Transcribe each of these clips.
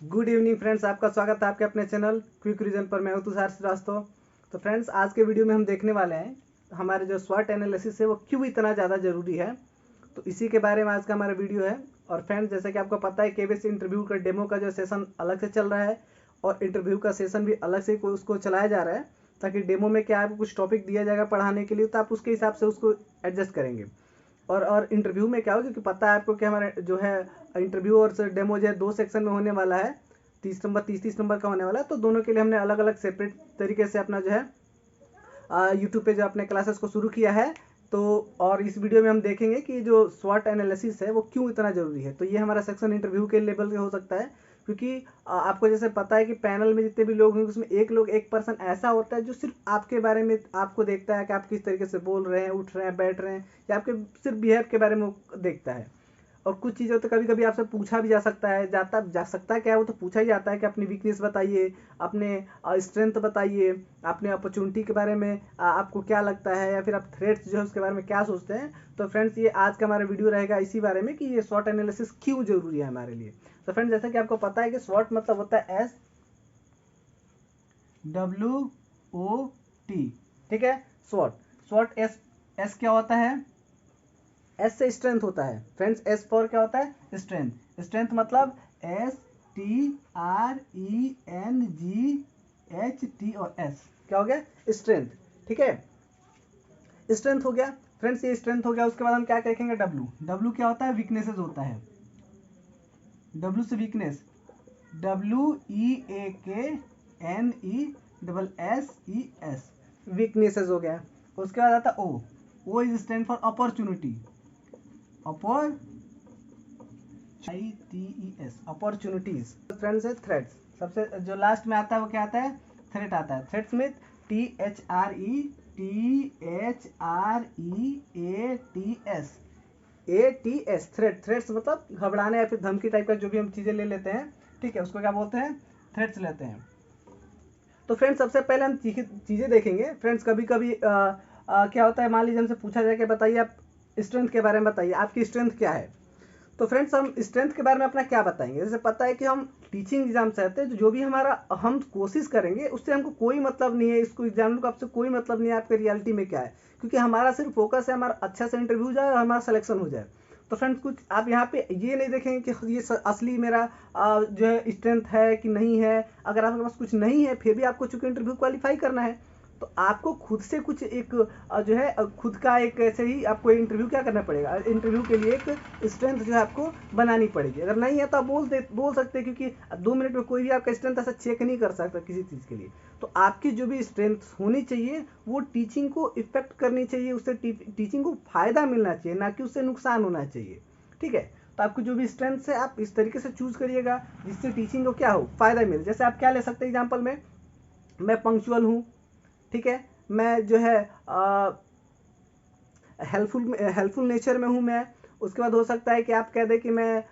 Good evening friends, आपका स्वागत है आपके अपने चैनल क्विक रीजन पर। मैं हूं तुषार श्रीवास्तव। तो फ्रेंड्स, आज के वीडियो में हम देखने वाले हैं हमारे जो स्वॉट एनालिसिस है वो क्यों इतना ज़्यादा ज़रूरी है। तो इसी के बारे में आज का हमारा वीडियो है। और फ्रेंड्स, जैसे कि आपको पता है केबीसी इंटरव्यू का डेमो का जो सेशन अलग से चल रहा है और इंटरव्यू का सेशन भी अलग से उसको चलाया जा रहा है, ताकि डेमो में क्या आपको कुछ टॉपिक दिया जाएगा पढ़ाने के लिए, तो आप उसके हिसाब से उसको एडजस्ट करेंगे। और इंटरव्यू में क्या हो, क्योंकि पता है आपको कि हमारे जो है इंटरव्यू और डेमो जो है 2 सेक्शन में होने वाला है। 30 नंबर का होने वाला है। तो दोनों के लिए हमने अलग अलग सेपरेट तरीके से अपना जो है यूट्यूब पे जो अपने क्लासेस को शुरू किया है। तो और इस वीडियो में हम देखेंगे कि जो स्वॉट एनालिसिस है वो क्यों इतना ज़रूरी है। तो ये हमारा सेक्शन इंटरव्यू के लेवल पे हो सकता है, क्योंकि आपको जैसे पता है कि पैनल में जितने भी लोग होंगे उसमें एक पर्सन ऐसा होता है जो सिर्फ आपके बारे में आपको देखता है कि आप किस तरीके से बोल रहे हैं, उठ रहे हैं, बैठ रहे हैं, या आपके सिर्फ बिहेव के बारे में देखता है। और कुछ चीज़ें तो कभी कभी आपसे पूछा भी जा सकता है, जा सकता है क्या है, वो तो पूछा ही जाता है कि अपनी वीकनेस बताइए, अपने स्ट्रेंथ बताइए, अपने अपॉर्चुनिटी के बारे में आपको क्या लगता है, या फिर आप थ्रेट्स जो है उसके बारे में क्या सोचते हैं। तो फ्रेंड्स, ये आज का हमारा वीडियो रहेगा इसी बारे में कि ये स्वॉट एनालिसिस क्यों जरूरी है हमारे लिए। तो फ्रेंड्स, जैसा कि आपको पता है कि स्वॉट मतलब होता है SWOT, ठीक है। स्वॉट एस क्या होता है? एस से स्ट्रेंथ होता है फ्रेंड्स। एस फॉर क्या होता है? स्ट्रेंथ। स्ट्रेंथ मतलब STRENGH और एस क्या हो गया? स्ट्रेंथ, ठीक है। स्ट्रेंथ हो गया फ्रेंड्स, ये स्ट्रेंथ हो गया। उसके बाद हम क्या देखेंगे? डब्ल्यू क्या होता है? वीकनेसेस होता है। डब्ल्यू से वीकनेस, WEAKNESSES, वीकनेसेस हो गया। उसके बाद आता है O is stand for opportunity, opportunities. Friends है थ्रेट्स। सबसे जो लास्ट में आता है वो क्या आता है? थ्रेट आता है। थ्रेट्स में THREATS, थ्रेट्स मतलब घबराने या फिर धमकी टाइप का जो भी हम चीजें ले लेते हैं, ठीक है, उसको क्या बोलते हैं? थ्रेट्स लेते हैं। तो फ्रेंड्स, सबसे पहले हम चीजें देखेंगे। फ्रेंड्स, कभी कभी क्या होता है, मान लीजिए हमसे पूछा जाए कि बताइए आप स्ट्रेंथ के बारे में बताइए, आपकी स्ट्रेंथ क्या है। तो फ्रेंड्स, हम स्ट्रेंथ के बारे में अपना क्या बताएंगे? जैसे पता है कि हम टीचिंग एग्जाम से आते हैं, तो जो भी हमारा हम कोशिश करेंगे उससे हमको कोई मतलब नहीं है, इसको एग्जाम को आपसे कोई मतलब नहीं है आपके रियलिटी में क्या है, क्योंकि हमारा सिर्फ फोकस है हमारा अच्छा से इंटरव्यू जाए और हमारा सिलेक्शन हो जाए। तो फ्रेंड्स, कुछ आप यहाँ पे ये नहीं देखेंगे कि ये असली मेरा जो है स्ट्रेंथ है कि नहीं है। अगर आपके पास कुछ नहीं है फिर भी आपको चूंकि इंटरव्यू क्वालिफाई करना है, तो आपको खुद से कुछ एक जो है खुद का एक ऐसे ही आपको इंटरव्यू क्या करना पड़ेगा, इंटरव्यू के लिए एक स्ट्रेंथ जो है आपको बनानी पड़ेगी। अगर नहीं है तो आप बोल सकते हैं, क्योंकि 2 मिनट में कोई भी आपका स्ट्रेंथ ऐसा चेक नहीं कर सकता किसी चीज़ के लिए। तो आपकी जो भी स्ट्रेंथ होनी चाहिए वो टीचिंग को इफेक्ट करनी चाहिए, उससे टीचिंग को फायदा मिलना चाहिए, ना कि उससे नुकसान होना चाहिए, ठीक है। तो आपकी जो भी स्ट्रेंथ है आप इस तरीके से चूज करिएगा जिससे टीचिंग को क्या हो, फायदा मिले। जैसे आप क्या ले सकते हैं एग्जाम्पल में, मैं पंक्चुअल हूँ, ठीक है, मैं जो है हेल्पफुल नेचर में हूँ मैं। उसके बाद हो सकता है कि आप कह दें कि मैं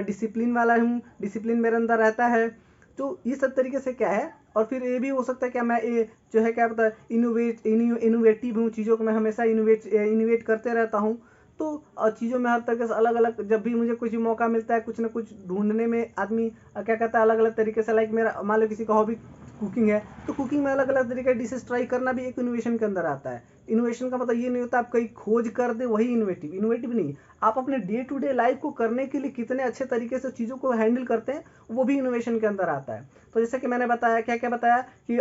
डिसिप्लिन वाला हूँ, डिसिप्लिन मेरे अंदर रहता है। तो ये सब तरीके से क्या है। और फिर ये भी हो सकता है कि मैं ये जो है क्या पता इनोवेटिव हूँ, चीज़ों को मैं हमेशा इनोवेट करते रहता हूँ। तो चीज़ों में हर तरीके से अलग अलग, जब भी मुझे कुछ मौका मिलता है कुछ ना कुछ ढूंढने में, आदमी क्या कहता है अलग अलग तरीके से। लाइक मेरा मान लो किसी का हॉबी कुकिंग है, तो कुकिंग में अलग अलग तरीके की डिशेस ट्राई करना भी एक इनोवेशन के अंदर आता है। इनोवेशन का मतलब ये नहीं होता आप कहीं खोज कर दे वही इनोवेटिव नहीं। आप अपने डे टू डे लाइफ को करने के लिए कितने अच्छे तरीके से चीज़ों को हैंडल करते हैं, वो भी इनोवेशन के अंदर आता है। तो जैसे कि मैंने बताया, क्या क्या बताया कि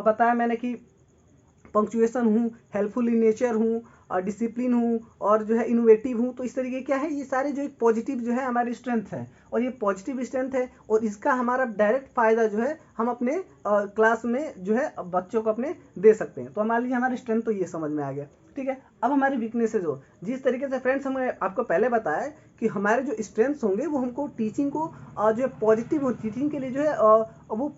बताया मैंने कि पंक्चुएशन हूँ, हेल्पफुल इन नेचर हूँ, डिसिप्लिन हूँ, और जो है इनोवेटिव हूँ। तो इस तरीके क्या है, ये सारे जो एक पॉजिटिव जो है हमारी स्ट्रेंथ है, और ये पॉजिटिव स्ट्रेंथ है, और इसका हमारा डायरेक्ट फायदा जो है हम अपने क्लास में जो है बच्चों को अपने दे सकते हैं। तो मान लीजिए हमारी स्ट्रेंथ तो ये समझ में आ गया, ठीक है। अब हमारी वीकनेसेज हो, जिस तरीके से फ्रेंड्स हमने आपको पहले बताया कि हमारे जो स्ट्रेंथ्स होंगे वो हमको टीचिंग को जो है पॉजिटिव हो, टीचिंग के लिए जो है वो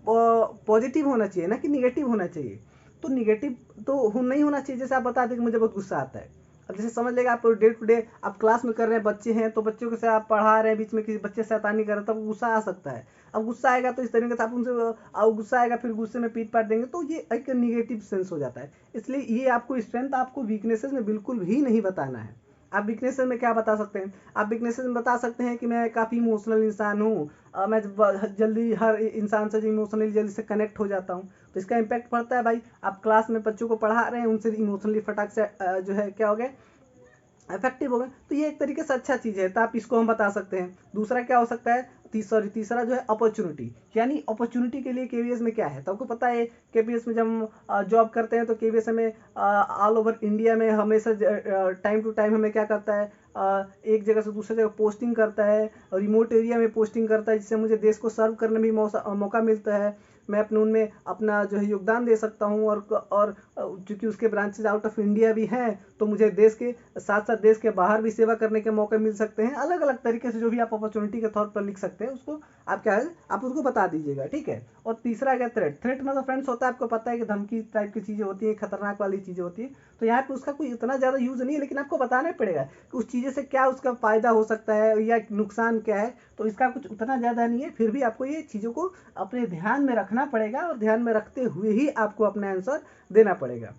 पॉजिटिव होना चाहिए, ना कि निगेटिव होना चाहिए। तो निगेटिव तो नहीं होना चाहिए। जैसे आप बता दें कि मुझे बहुत गुस्सा आता है, अब जैसे समझ लेगा आप डे टू डे आप क्लास में कर रहे हैं, बच्चे हैं तो बच्चों के साथ आप पढ़ा रहे हैं, बीच में किसी बच्चे शैतानी कर रहे हैं, तब गुस्सा आ सकता है। अब गुस्सा आएगा तो इस तरीके से आप उनसे गुस्सा आएगा, फिर गुस्से में पीट पाट देंगे, तो ये एक निगेटिव सेंस हो जाता है। इसलिए ये आपको स्ट्रेंथ आपको वीकनेसेस में बिल्कुल भी नहीं बताना है। आप वीकनेसेस में क्या बता सकते हैं? आप वीकनेसेस में बता सकते हैं कि मैं काफ़ी इमोशनल इंसान हूँ, मैं जल्दी हर इंसान से जो इमोशनली जल्दी से कनेक्ट हो जाता हूँ। तो इसका इम्पैक्ट पड़ता है भाई। आप क्लास में बच्चों को पढ़ा रहे हैं, उनसे इमोशनली फटाक से जो है क्या हो गए, इफेक्टिव हो गए। तो ये एक तरीके से अच्छा चीज़ है, तो आप इसको हम बता सकते हैं। दूसरा क्या हो सकता है, तीसरा जो है अपॉर्चुनिटी, यानी अपॉर्चुनिटी के लिए केवीएस में क्या है। तो आपको पता है केवीएस में जब हम जॉब करते हैं तो केवीएस हमें ऑल ओवर इंडिया में हमेशा टाइम टू टाइम हमें क्या करता है, एक जगह से दूसरी जगह पोस्टिंग करता है, रिमोट एरिया में पोस्टिंग करता है, जिससे मुझे देश को सर्व करने में मौका मिलता है। मैं अपने उनमें अपना जो है योगदान दे सकता हूँ, और चूँकि उसके ब्रांचेज आउट ऑफ इंडिया भी हैं, तो मुझे देश के साथ साथ देश के बाहर भी सेवा करने के मौके मिल सकते हैं। अलग अलग तरीके से जो भी आप अपॉर्चुनिटी के तौर पर लिख सकते हैं, उसको आप क्या है, आप उसको बता दीजिएगा, ठीक है। और तीसरा क्या, थ्रेट मतलब फ्रेंड्स होता है, आपको पता है कि धमकी टाइप की चीज़ें होती हैं, खतरनाक वाली चीज़ें होती हैं। तो यहाँ पे उसका कोई इतना ज़्यादा यूज़ नहीं है, लेकिन आपको बताना पड़ेगा कि उस चीज़ें से क्या उसका फ़ायदा हो सकता है या नुकसान क्या है। तो इसका कुछ उतना ज़्यादा नहीं है, फिर भी आपको ये चीज़ों को अपने ध्यान में रखना पड़ेगा, और ध्यान में रखते हुए ही आपको अपना आंसर देना पड़ेगा।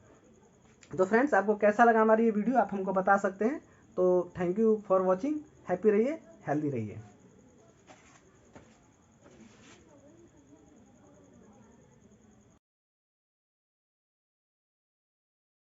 तो फ्रेंड्स, आपको कैसा लगा हमारी ये वीडियो, आप हमको बता सकते हैं। तो thank you for watching. Happy रहिए, हेल्दी रहिए।